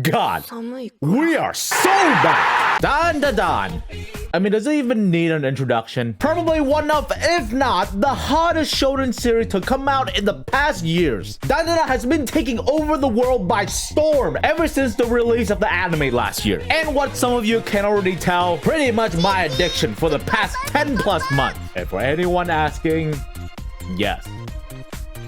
God, we are so back! DANDADAN. I mean, does it even need an introduction? Probably one of, if not, the hottest shonen series to come out in the past years. DANDADAN has been taking over the world by storm ever since the release of the anime last year. And what some of you can already tell, pretty much my addiction for the past 10 plus months. And for anyone asking, yes,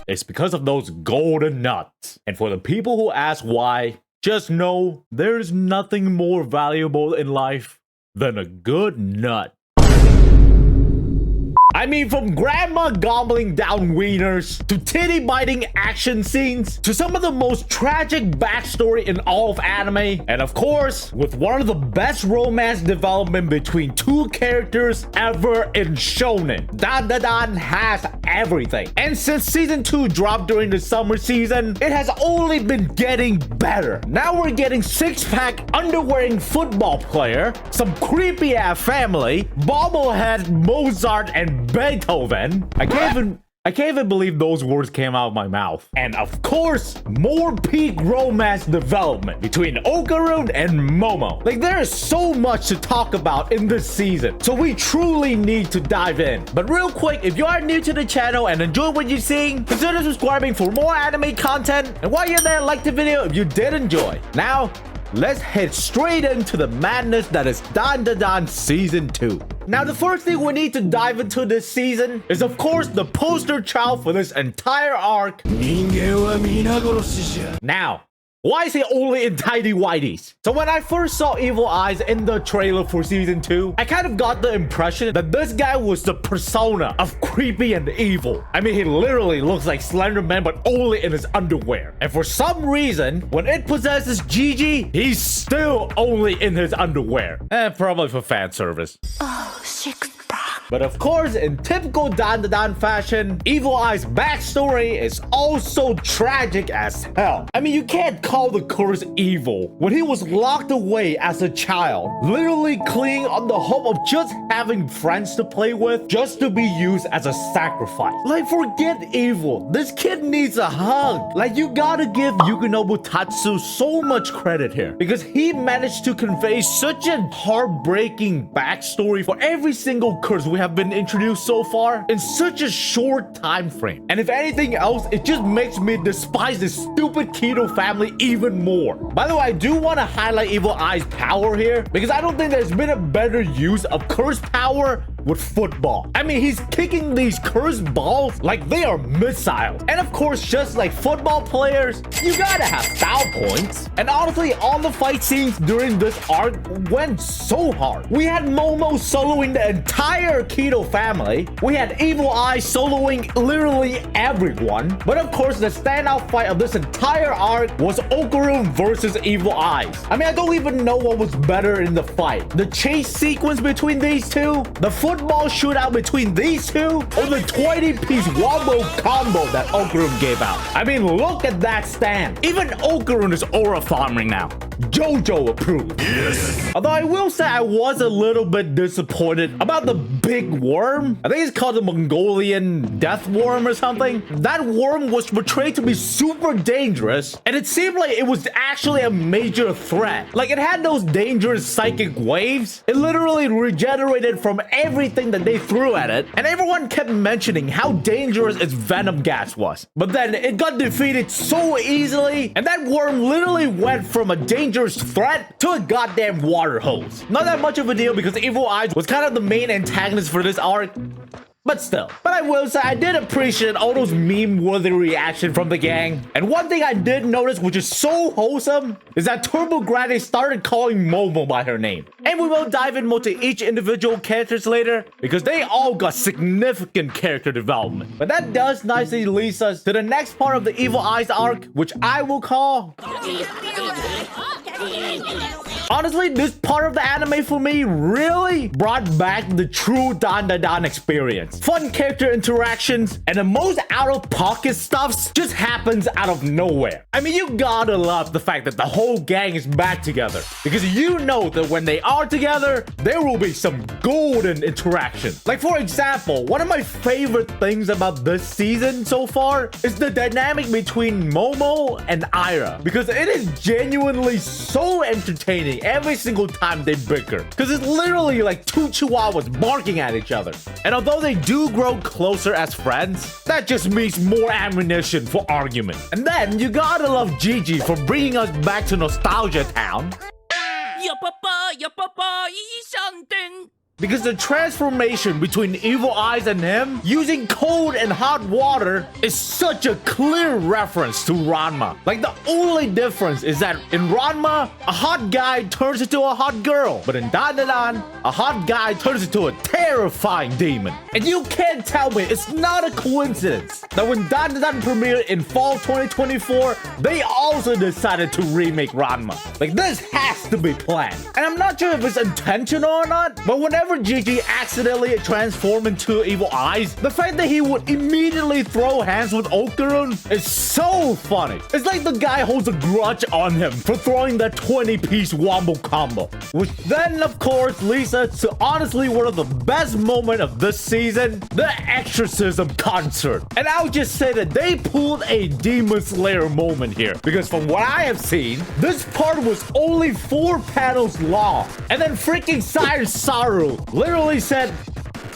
it's because of those golden nuts. And for the people who ask why, just know there's nothing more valuable in life than a good nut. I mean, from grandma gobbling down wieners, to titty-biting action scenes, to some of the most tragic backstory in all of anime, and of course, with one of the best romance development between two characters ever in shonen. DANDADAN has everything. And since season 2 dropped during the summer season, it has only been getting better. Now we're getting six-pack underwearing football player, some creepy-ass family, bobblehead Mozart and Beethoven. I can't even believe those words came out of my mouth. And of course, more peak romance development between Okarun and Momo. Like, there is so much to talk about in this season, so we truly need to dive in. But real quick, if you are new to the channel and enjoy what you're seeing, consider subscribing for more anime content. And while you're there, like the video if you did enjoy. Now, let's head straight into the madness that is DANDADAN Season 2. Now, the first thing we need to dive into this season is, of course, the poster child for this entire arc. Now, why is he only in tidy whities? So when I first saw Evil Eyes in the trailer for season 2, I kind of got the impression that this guy was the persona of creepy and evil. I mean, he literally looks like Slender Man, but only in his underwear. And for some reason, when it possesses Gigi, he's still only in his underwear. Probably for fan service. Oh, sick. But of course, in typical DANDADAN fashion, Evil Eye's backstory is also tragic as hell. I mean, you can't call the curse evil when he was locked away as a child, literally clinging on the hope of just having friends to play with, just to be used as a sacrifice. Like, forget evil, this kid needs a hug. Like, you gotta give Yuki Tatsu so much credit here, because he managed to convey such a heartbreaking backstory for every single curse we have been introduced so far in such a short time frame. And if anything else, it just makes me despise this stupid Keto family even more. By the way, I do want to highlight Evil Eye's power here, because I don't think there's been a better use of curse power with football. I mean, he's kicking these cursed balls like they are missiles. And of course, just like football players, you gotta have foul points. And honestly, all the fight scenes during this arc went so hard. We had Momo soloing the entire Keto family. We had Evil Eye soloing literally everyone. But of course, the standout fight of this entire arc was Okarun versus Evil Eyes. I mean, I don't even know what was better in the fight. The chase sequence between these two, the football shootout between these two, or the 20-piece wombo combo that Okarun gave out. I mean, look at that stand. Even Okarun is aura farming now. JoJo approved. Yes. Although I will say I was a little bit disappointed about the big worm. I think it's called the Mongolian death worm or something. That worm was portrayed to be super dangerous, and it seemed like it was actually a major threat. Like, it had those dangerous psychic waves. It literally regenerated from everything that they threw at it, and everyone kept mentioning how dangerous its venom gas was. But then it got defeated so easily, and that worm literally went from a dangerous threat to a goddamn water hose. Not that much of a deal, because Evil Eyes was kind of the main antagonist for this arc, but still. But I will say I did appreciate all those meme-worthy reaction from the gang. And one thing I did notice, which is so wholesome, is that Turbo Granny started calling Momo by her name. And we will dive in more to each individual characters later, because they all got significant character development. But that does nicely lead us to the next part of the Evil Eyes arc, which I will call Honestly, this part of the anime for me really brought back the true DANDADAN experience. Fun character interactions and the most out-of-pocket stuffs just happens out of nowhere. I mean, you gotta love the fact that the whole gang is back together, because you know that when they are together, there will be some golden interaction. Like, for example, one of my favorite things about this season so far is the dynamic between Momo and Ira, because it is genuinely so entertaining every single time they bicker, because it's literally like two chihuahuas barking at each other. And although they do grow closer as friends, that just means more ammunition for argument. And then you gotta love Gigi for bringing us back to Nostalgia Town. Ya papa, 医生店。 Because the transformation between Evil Eyes and him using cold and hot water is such a clear reference to Ranma. Like, the only difference is that in Ranma, a hot guy turns into a hot girl. But in DANDADAN, a hot guy turns into a terrifying demon. And you can't tell me it's not a coincidence that when DANDADAN premiered in fall 2024, they also decided to remake Ranma. Like, this has to be planned. And I'm not sure if it's intentional or not, but whenever Gigi accidentally transformed into Evil Eyes, the fact that he would immediately throw hands with Okarun is so funny. It's like the guy holds a grudge on him for throwing that 20-piece wombo combo. Which then, of course, leads us to honestly one of the best moments of this season, the Exorcism concert. And I'll just say that they pulled a Demon Slayer moment here, because from what I have seen, this part was only 4 panels long. And then freaking Sire Saru literally said,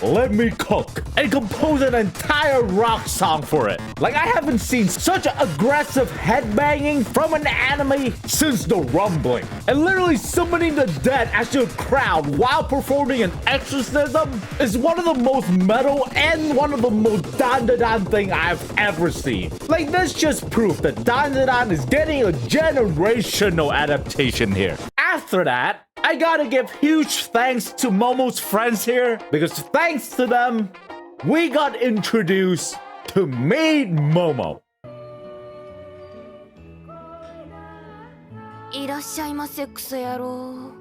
"Let me cook," and compose an entire rock song for it. Like, I haven't seen such aggressive headbanging from an anime since The Rumbling. And literally summoning the dead as your crowd while performing an exorcism is one of the most metal and one of the most DANDADAN thing I've ever seen. Like, that's just proof that DANDADAN is getting a generational adaptation here. After that, I gotta give huge thanks to Momo's friends here, because thanks to them, we got introduced to Maid Momo. いらっしゃいませ、クソ野郎。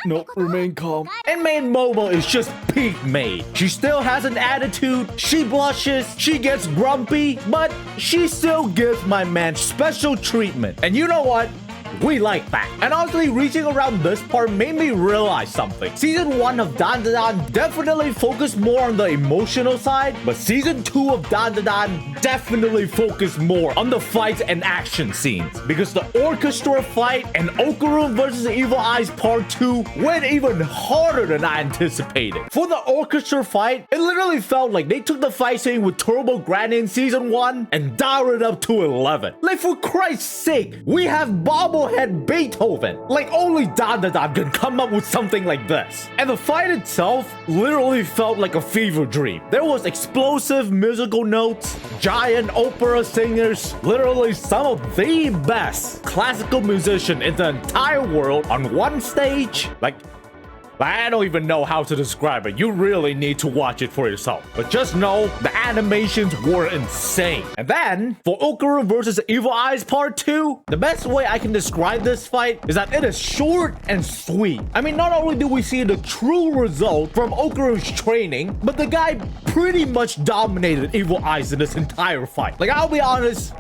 No, remain calm. And Maid Momo is just peak Maid. She still has an attitude, she blushes, she gets grumpy, but she still gives my man special treatment. And you know what? We like that. And honestly, reaching around this part made me realize something. Season 1 of DANDADAN definitely focused more on the emotional side, but Season 2 of DANDADAN definitely focused more on the fights and action scenes. Because the orchestra fight and Okarun vs. Evil Eyes Part 2 went even harder than I anticipated. For the orchestra fight, it literally felt like they took the fight scene with Turbo Granny in Season 1 and dialed it up to 11. Like, for Christ's sake, we have bobblehead Beethoven. Like, only DANDADAN can come up with something like this. And the fight itself literally felt like a fever dream. There was explosive musical notes, giant opera singers, literally some of the best classical musicians in the entire world on one stage. Like, I don't even know how to describe it. You really need to watch it for yourself. But just know the animations were insane. And then, for Okarun vs. Evil Eyes Part 2, the best way I can describe this fight is that it is short and sweet. I mean, not only do we see the true result from Okarun's training, but the guy pretty much dominated Evil Eyes in this entire fight. Like, I'll be honest,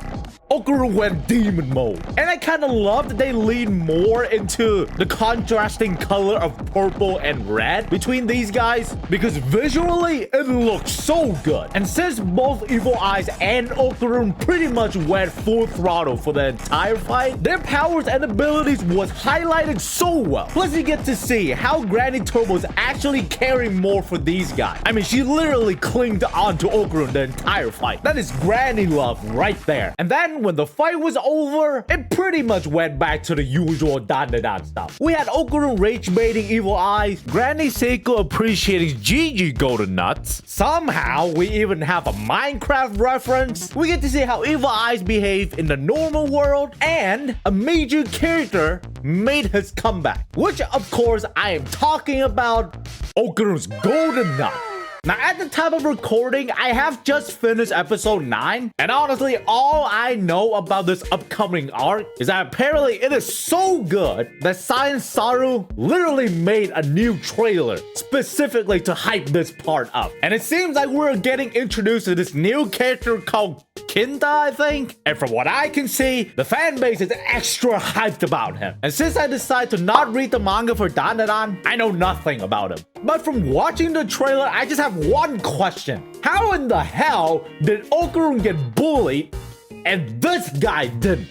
Okarun went demon mode. And I kind of love that they lean more into the contrasting color of purple and red between these guys, because visually it looks so good. And since both Evil Eyes and Okarun pretty much went full throttle for the entire fight, their powers and abilities was highlighted so well. Plus, you get to see how Granny Turbo is actually caring more for these guys. I mean, she literally clinged onto Okarun the entire fight. That is Granny love right there. And then when the fight was over, it pretty much went back to the usual DANDADAN stuff. We had Okarun rage baiting Evil Eyes, Granny Seiko appreciating Gigi Golden Nuts. Somehow, we even have a Minecraft reference. We get to see how Evil Eyes behave in the normal world, and a major character made his comeback, which of course I am talking about Okarun's Golden Nut. Now, at the time of recording, I have just finished episode 9, and honestly, all I know about this upcoming arc is that apparently it is so good that Science Saru literally made a new trailer specifically to hype this part up. And it seems like we're getting introduced to this new character called Kinta, I think. And from what I can see, the fan base is extra hyped about him. And since I decided to not read the manga for DANDADAN, I know nothing about him. But from watching the trailer, I just have one question. How in the hell did Okarun get bullied and this guy didn't?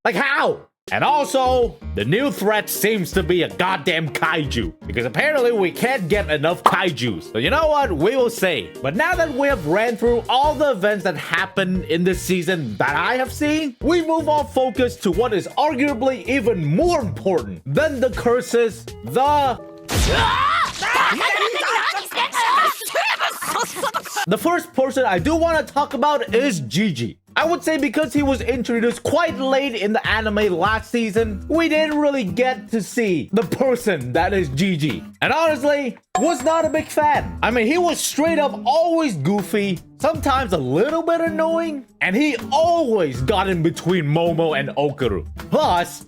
Like how? And also, the new threat seems to be a goddamn kaiju, because apparently we can't get enough kaijus. So you know what? We will see. But now that we have ran through all the events that happened in this season that I have seen, we move our focus to what is arguably even more important than the curses, the first person I do want to talk about is Gigi. I would say because he was introduced quite late in the anime last season, we didn't really get to see the person that is Gigi. And honestly, was not a big fan. I mean, he was straight up always goofy, sometimes a little bit annoying, and he always got in between Momo and Okaru. Plus,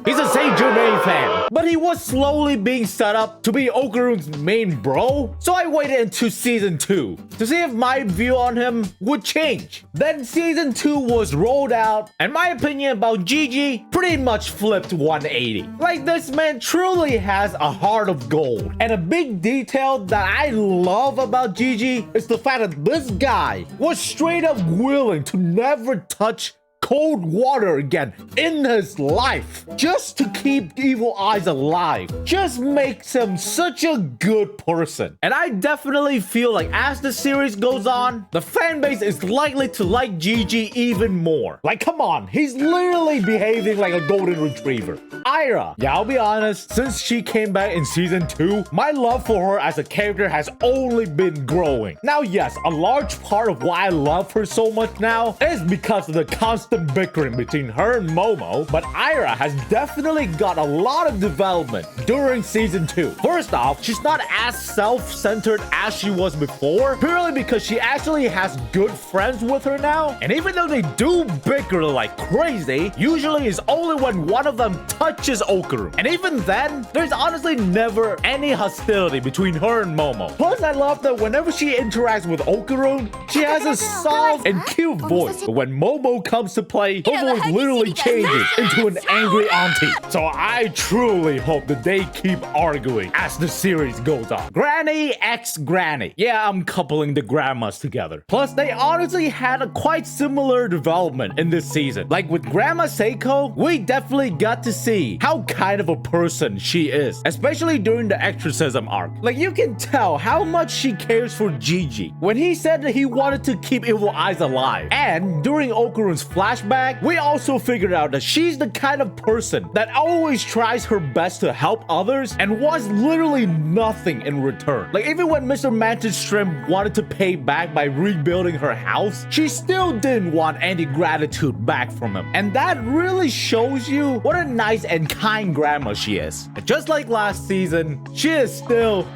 he's a Saint Germain fan, but he was slowly being set up to be Okarun's main bro. So I waited into season 2 to see if my view on him would change. Then season 2 was rolled out, and my opinion about Gigi pretty much flipped 180. Like, this man truly has a heart of gold. And a big detail that I love about Gigi is the fact that this guy was straight up willing to never touch cold water again in his life just to keep Evil Eyes alive. Just makes him such a good person. And I definitely feel like as the series goes on, the fan base is likely to like Gigi even more. Like, come on, he's literally behaving like a golden retriever. Ira, yeah, I'll be honest, since she came back in season 2, my love for her as a character has only been growing. Now, yes, a large part of why I love her so much now is because of the constant bickering between her and Momo, but Ira has definitely got a lot of development during season 2. First off, she's not as self-centered as she was before, purely because she actually has good friends with her now. And even though they do bicker like crazy, usually it's only when one of them touches Okaru. And even then, there's honestly never any hostility between her and Momo. Plus, I love that whenever she interacts with Okaru, she has a soft and cute voice. But when Momo comes to play, her voice literally changes into an angry auntie. So I truly hope that they keep arguing as the series goes on. Granny x Granny. Yeah, I'm coupling the grandmas together. Plus, they honestly had a quite similar development in this season. Like with Grandma Seiko, we definitely got to see how kind of a person she is, especially during the exorcism arc. Like, you can tell how much she cares for Gigi when he said that he wanted to keep Evil Eyes alive. And during Okarun's flashback, we also figured out that she's the kind of person that always tries her best to help others and wants literally nothing in return. Like, even when Mr. Mantis Shrimp wanted to pay back by rebuilding her house, she still didn't want any gratitude back from him. And that really shows you what a nice and kind grandma she is. And just like last season, she is still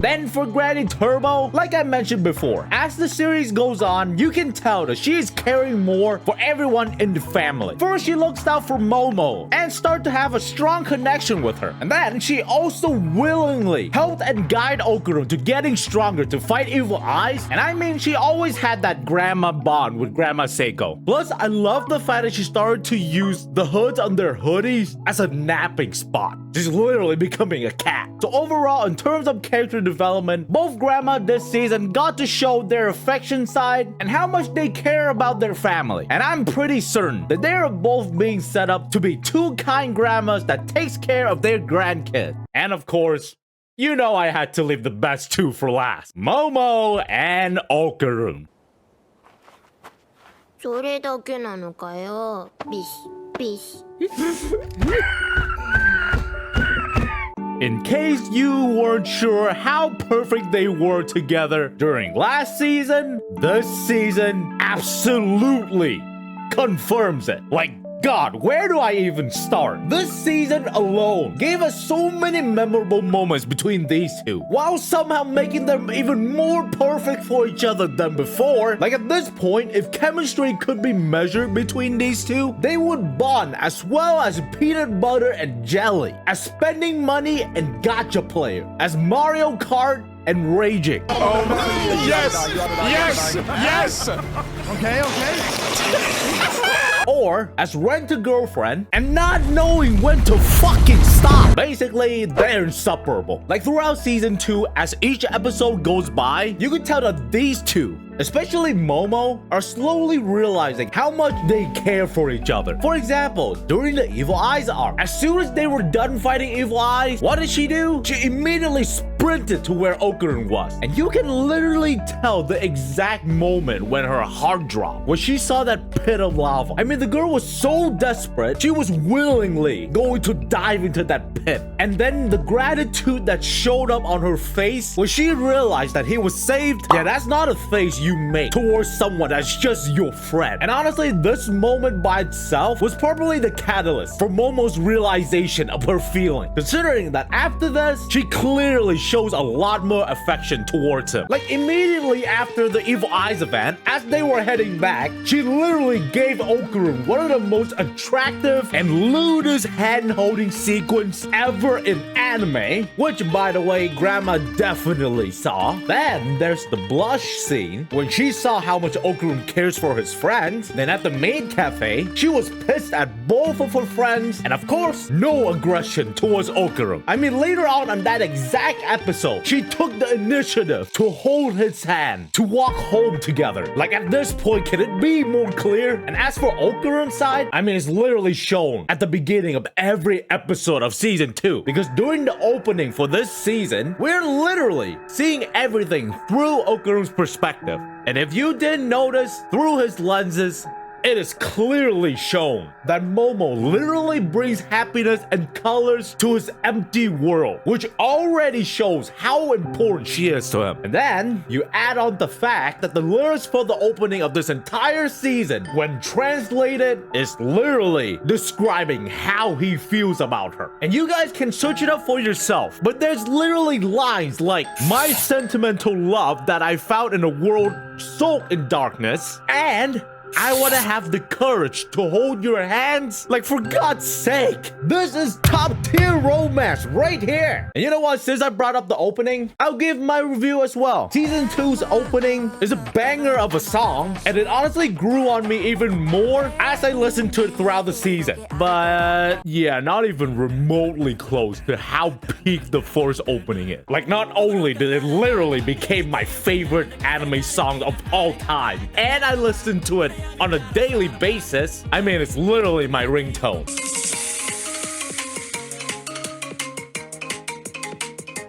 Then for Granny Turbo, like I mentioned before, as the series goes on, you can tell that she is caring more for everyone in the family. First, she looks out for Momo and start to have a strong connection with her. And then she also willingly helped and guide Okaru to getting stronger to fight Evil Eyes. And I mean, she always had that grandma bond with Grandma Seiko. Plus, I love the fact that she started to use the hoods on their hoodies as a napping spot. She's literally becoming a cat. So overall, in terms of character development, both grandma this season got to show their affection side and how much they care about their family. And I'm pretty certain that they are both being set up to be two kind grandmas that takes care of their grandkids. And of course, you know I had to leave the best two for last. Momo and Okaru. それだけなのかよ。ビシビシ。In case you weren't sure how perfect they were together during last season, this season absolutely confirms it. Like, God, where do I even start? This season alone gave us so many memorable moments between these two, while somehow making them even more perfect for each other than before. Like at this point, if chemistry could be measured between these two, they would bond as well as peanut butter and jelly, as spending money and gacha player, as Mario Kart and raging. Oh my, yes. Okay. Or as rent-a-girlfriend and not knowing when to fucking stop. Basically, they're inseparable. Like throughout season 2, as each episode goes by, you can tell that these two, especially Momo, are slowly realizing how much they care for each other. For example, during the Evil Eyes arc, as soon as they were done fighting Evil Eyes, what did she do? She immediately sprinted to where Okarun was. And you can literally tell the exact moment when her heart dropped, when she saw that pit of lava. I mean, the girl was so desperate, she was willingly going to dive into that pit. And then the gratitude that showed up on her face when she realized that he was saved, yeah, that's not a face you make towards someone that's just your friend. And honestly, this moment by itself was probably the catalyst for Momo's realization of her feeling, considering that after this, she clearly shows a lot more affection towards him. Like immediately after the Evil Eyes event, as they were heading back, she literally gave Okarun one of the most attractive and lewdest hand-holding sequence ever in anime, which by the way, Grandma definitely saw. Then there's the blush scene when she saw how much Okarun cares for his friends. Then at the maid cafe, she was pissed at both of her friends, and of course, no aggression towards Okarun. I mean, later on that exact episode, she took the initiative to hold his hand to walk home together. Like at this point, can it be more clear? And as for Okarun's side, I mean, it's literally shown at the beginning of every episode of season 2, because during the opening for this season, we're literally seeing everything through Okarun's perspective. And if you didn't notice, through his lenses, it is clearly shown that Momo literally brings happiness and colors to his empty world, which already shows how important she is to him. And then you add on the fact that the lyrics for the opening of this entire season, when translated, is literally describing how he feels about her. And you guys can search it up for yourself, but there's literally lines like, "My sentimental love that I found in a world soaked in darkness," and "I want to have the courage to hold your hands." Like, for God's sake, this is top tier romance right here. And you know what? Since I brought up the opening, I'll give my review as well. Season 2's opening is a banger of a song, and it honestly grew on me even more as I listened to it throughout the season. But yeah, not even remotely close to how peak the first opening is. Like, not only did it literally became my favorite anime song of all time, and I listened to it on a daily basis. I mean, it's literally my ringtone.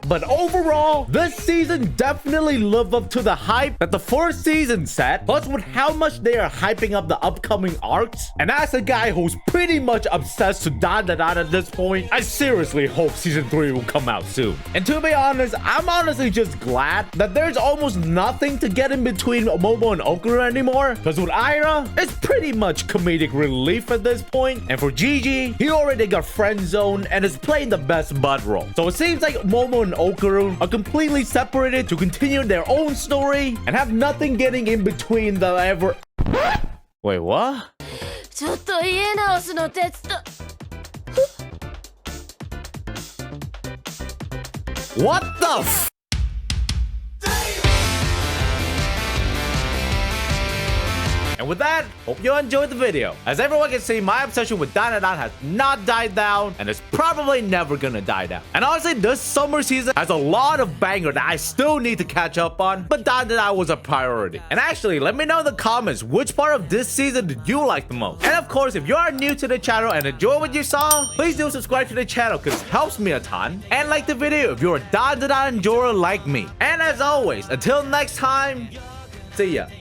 But overall, this season definitely lived up to the hype that the first season set, plus with how much they are hyping up the upcoming arcs. And as a guy who's pretty much obsessed to DANDADAN at this point, I seriously hope season 3 will come out soon. And to be honest, I'm honestly just glad that there's almost nothing to get in between Momo and Okarun anymore, because with Aira, it's pretty much comedic relief at this point. And for Gigi, he already got friend zoned and is playing the best bud role. So it seems like Momo and Okarun are completely separated to continue their own story and have nothing getting in between the ever. Wait, what? ちょっと家直すの手伝 What the f? And with that, hope you enjoyed the video. As everyone can see, my obsession with DANDADAN has not died down, and it's probably never gonna die down. And honestly, this summer season has a lot of banger that I still need to catch up on, but DANDADAN was a priority. And actually, let me know in the comments which part of this season did you like the most. And of course, if you are new to the channel and enjoy what you saw, please do subscribe to the channel because it helps me a ton. And like the video if you're a DANDADAN enjoyer like me. And as always, until next time, see ya.